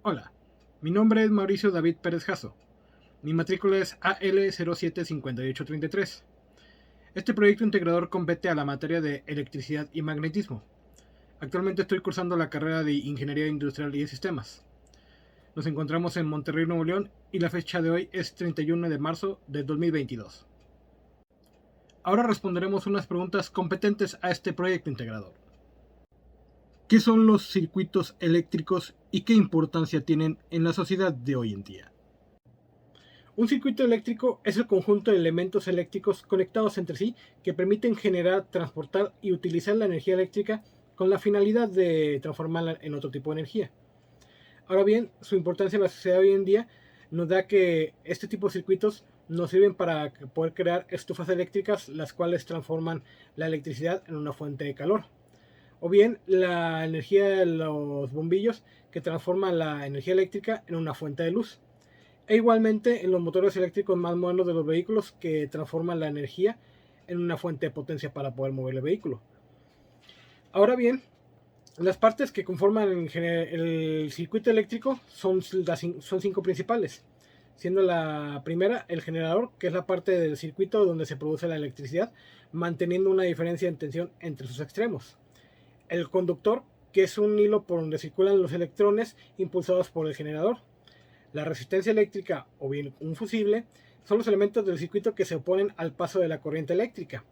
Hola, mi nombre es Mauricio David Pérez Jasso. Mi matrícula es AL075833. Este proyecto integrador compete a la materia de electricidad y magnetismo. Actualmente estoy cursando la carrera de Ingeniería Industrial y de Sistemas. Nos encontramos en Monterrey, Nuevo León, y la fecha de hoy es 31 de marzo de 2022. Ahora responderemos unas preguntas competentes a este proyecto integrador. ¿Qué son los circuitos eléctricos y qué importancia tienen en la sociedad de hoy en día? Un circuito eléctrico es el conjunto de elementos eléctricos conectados entre sí que permiten generar, transportar y utilizar la energía eléctrica con la finalidad de transformarla en otro tipo de energía. Ahora bien, su importancia en la sociedad hoy en día nos da que este tipo de circuitos nos sirven para poder crear estufas eléctricas, las cuales transforman la electricidad en una fuente de calor. O bien la energía de los bombillos que transforma la energía eléctrica en una fuente de luz. E igualmente en los motores eléctricos más modernos de los vehículos que transforman la energía en una fuente de potencia para poder mover el vehículo. Ahora bien, las partes que conforman el circuito eléctrico son 5 principales, siendo la primera el generador, que es la parte del circuito donde se produce la electricidad, manteniendo una diferencia en tensión entre sus extremos. El conductor, que es un hilo por donde circulan los electrones impulsados por el generador. La resistencia eléctrica o bien un fusible son los elementos del circuito que se oponen al paso de la corriente eléctrica.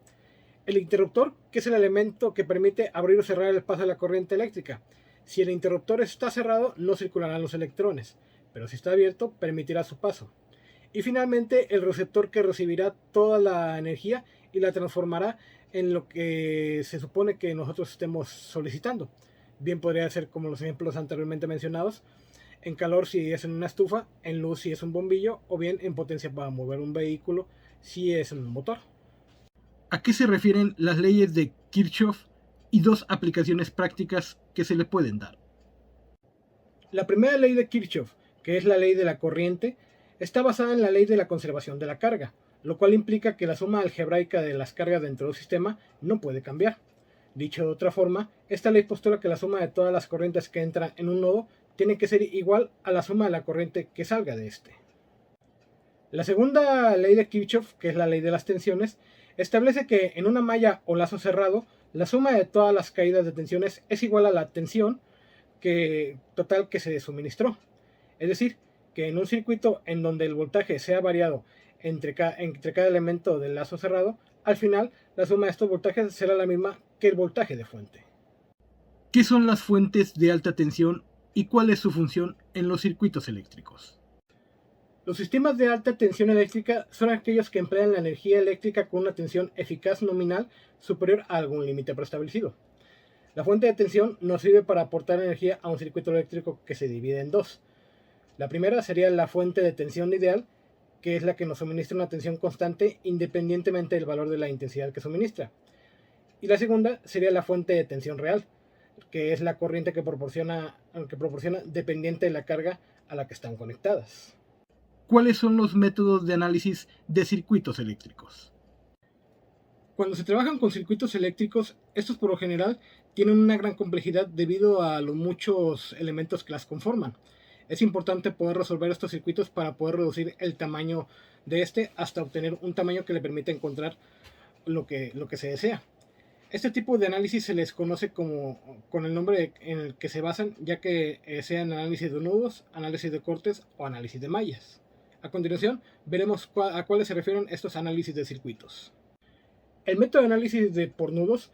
El interruptor, que es el elemento que permite abrir o cerrar el paso de la corriente eléctrica. Si el interruptor está cerrado, no circularán los electrones, pero si está abierto, permitirá su paso. Y finalmente, el receptor, que recibirá toda la energía y la transformará en lo que se supone que nosotros estemos solicitando. Bien podría ser como los ejemplos anteriormente mencionados, en calor si es en una estufa, en luz si es un bombillo, o bien en potencia para mover un vehículo si es en un motor. ¿A qué se refieren las leyes de Kirchhoff y dos aplicaciones prácticas que se le pueden dar? La primera ley de Kirchhoff, que es la ley de la corriente, está basada en la ley de la conservación de la carga, lo cual implica que la suma algebraica de las cargas dentro del sistema no puede cambiar. Dicho de otra forma, esta ley postula que la suma de todas las corrientes que entran en un nodo tiene que ser igual a la suma de la corriente que salga de este. La segunda ley de Kirchhoff, que es la ley de las tensiones, establece que en una malla o lazo cerrado, la suma de todas las caídas de tensiones es igual a la tensión total que se suministró. Es decir, que en un circuito en donde el voltaje sea variado entre cada elemento del lazo cerrado, al final la suma de estos voltajes será la misma que el voltaje de fuente. ¿Qué son las fuentes de alta tensión y cuál es su función en los circuitos eléctricos? Los sistemas de alta tensión eléctrica son aquellos que emplean la energía eléctrica con una tensión eficaz nominal superior a algún límite preestablecido. La fuente de tensión nos sirve para aportar energía a un circuito eléctrico que se divide en dos. La primera sería la fuente de tensión ideal, que es la que nos suministra una tensión constante independientemente del valor de la intensidad que suministra. Y la segunda sería la fuente de tensión real, que es la corriente que proporciona dependiente de la carga a la que están conectadas. ¿Cuáles son los métodos de análisis de circuitos eléctricos? Cuando se trabajan con circuitos eléctricos, estos por lo general tienen una gran complejidad debido a los muchos elementos que las conforman. Es importante poder resolver estos circuitos para poder reducir el tamaño de este hasta obtener un tamaño que le permita encontrar lo que se desea. Este tipo de análisis se les conoce con el nombre en el que se basan, ya que sean análisis de nudos, análisis de cortes o análisis de mallas. A continuación, veremos a cuáles se refieren estos análisis de circuitos. El método de análisis por nudos.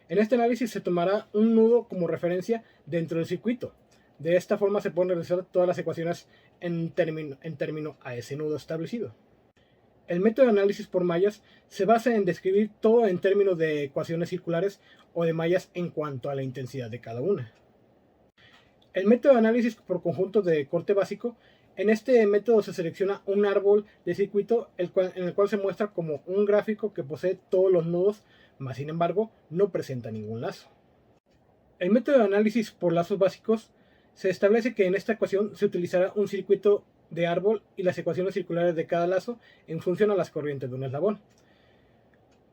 En este análisis se tomará un nudo como referencia dentro del circuito. De esta forma se pueden realizar todas las ecuaciones en término a ese nudo establecido. El método de análisis por mallas se basa en describir todo en términos de ecuaciones circulares o de mallas en cuanto a la intensidad de cada una. El método de análisis por conjuntos de corte básico. En este método se selecciona un árbol de circuito en el cual se muestra como un gráfico que posee todos los nudos, mas sin embargo no presenta ningún lazo. El método de análisis por lazos básicos. Se establece que en esta ecuación se utilizará un circuito de árbol y las ecuaciones circulares de cada lazo en función a las corrientes de un eslabón.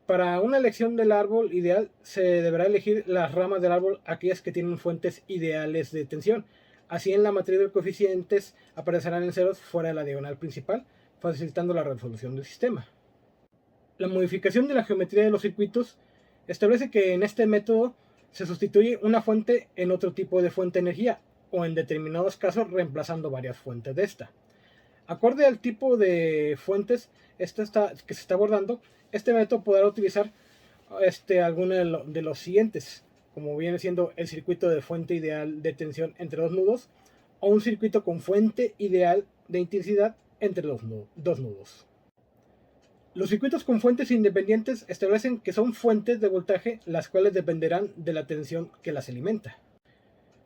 Para una elección del árbol ideal se deberá elegir las ramas del árbol, aquellas que tienen fuentes ideales de tensión, Así en la matriz de coeficientes aparecerán en ceros fuera de la diagonal principal, facilitando la resolución del sistema. La modificación de la geometría de los circuitos establece que en este método se sustituye una fuente en otro tipo de fuente de energía, o en determinados casos reemplazando varias fuentes de esta. Acorde al tipo de fuentes que se está abordando, este método podrá utilizar alguno de los siguientes, como viene siendo el circuito de fuente ideal de tensión entre dos nudos, o un circuito con fuente ideal de intensidad entre dos nudos. Los circuitos con fuentes independientes establecen que son fuentes de voltaje las cuales dependerán de la tensión que las alimenta.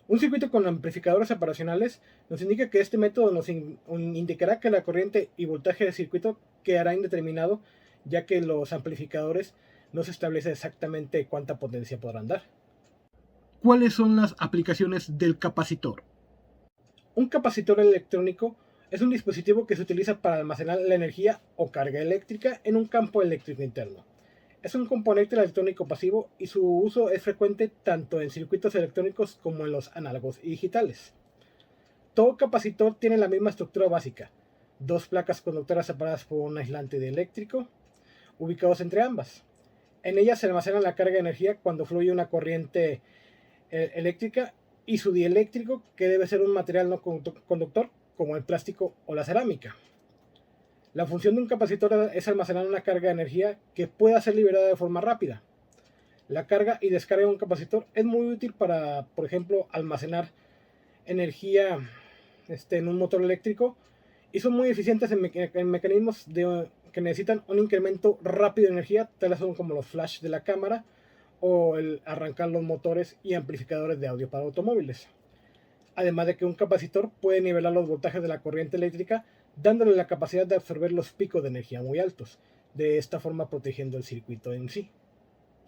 Un circuito con amplificadores separacionales nos indica que este método nos indicará que la corriente y voltaje del circuito quedará indeterminado, ya que los amplificadores no se establece exactamente cuánta potencia podrán dar. ¿Cuáles son las aplicaciones del capacitor? Un capacitor electrónico es un dispositivo que se utiliza para almacenar la energía o carga eléctrica en un campo eléctrico interno. Es un componente electrónico pasivo y su uso es frecuente tanto en circuitos electrónicos como en los análogos y digitales. Todo capacitor tiene la misma estructura básica, dos placas conductoras separadas por un aislante dieléctrico, ubicados entre ambas. En ellas se almacena la carga de energía cuando fluye una corriente eléctrica y su dieléctrico, que debe ser un material no conductor como el plástico o la cerámica. La función de un capacitor es almacenar una carga de energía que pueda ser liberada de forma rápida. La carga y descarga de un capacitor es muy útil para, por ejemplo, almacenar energía en un motor eléctrico, y son muy eficientes en mecanismos que necesitan un incremento rápido de energía, tales son como los flash de la cámara o el arrancar los motores y amplificadores de audio para automóviles. Además de que un capacitor puede nivelar los voltajes de la corriente eléctrica, dándole la capacidad de absorber los picos de energía muy altos, de esta forma protegiendo el circuito en sí.